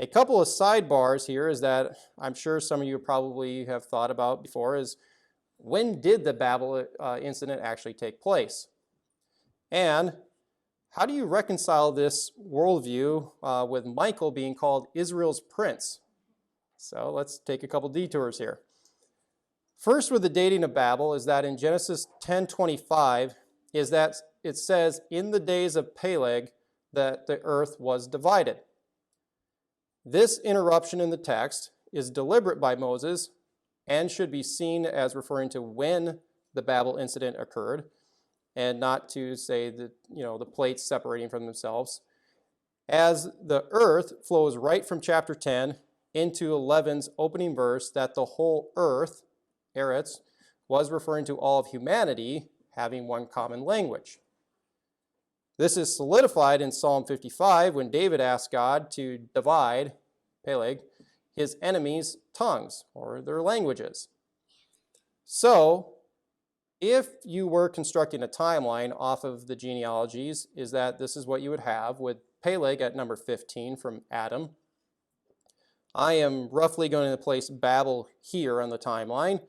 A couple of sidebars here is that I'm sure some of you probably have thought about before is, when did the Babel incident actually take place? And how do you reconcile this worldview with Michael being called Israel's prince? So let's take a couple detours here. First, with the dating of Babel, is that in Genesis 10:25 is that it says, in the days of Peleg, that the earth was divided. This interruption in the text is deliberate by Moses and should be seen as referring to when the Babel incident occurred, and not to say that, the plates separating from themselves, as the earth flows right from chapter 10 into 11's opening verse, that the whole earth, Eretz, was referring to all of humanity having one common language. This is solidified in Psalm 55 when David asked God to divide, Peleg, his enemies' tongues or their languages. So, if you were constructing a timeline off of the genealogies, is that this is what you would have with Peleg at number 15 from Adam. I am roughly going to place Babel here on the timeline,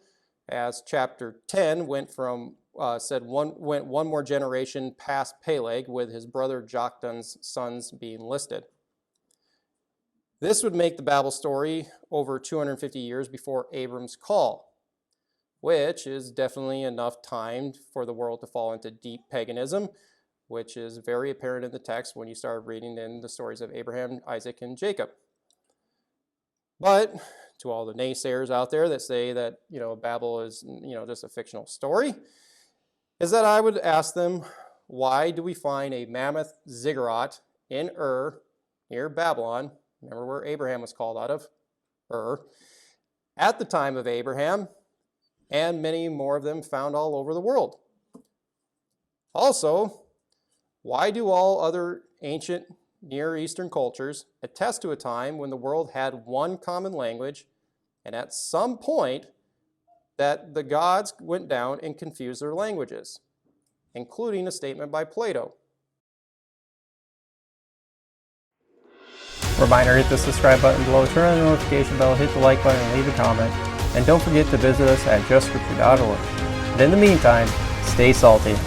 as chapter 10 went one more generation past Peleg, with his brother Joktan's sons being listed. This would make the Babel story over 250 years before Abram's call, which is definitely enough time for the world to fall into deep paganism, which is very apparent in the text when you start reading in the stories of Abraham, Isaac, and Jacob. But to all the naysayers out there that say that, Babel is, just a fictional story, is that I would ask them, why do we find a mammoth ziggurat in Ur, near Babylon, remember where Abraham was called out of, Ur, at the time of Abraham, and many more of them found all over the world? Also, why do all other ancient Near Eastern cultures attest to a time when the world had one common language, and at some point that the gods went down and confused their languages, including a statement by Plato? Reminder, hit the subscribe button below, turn on the notification bell, hit the like button, and leave a comment. And don't forget to visit us at justscripture.org. And in the meantime, stay salty.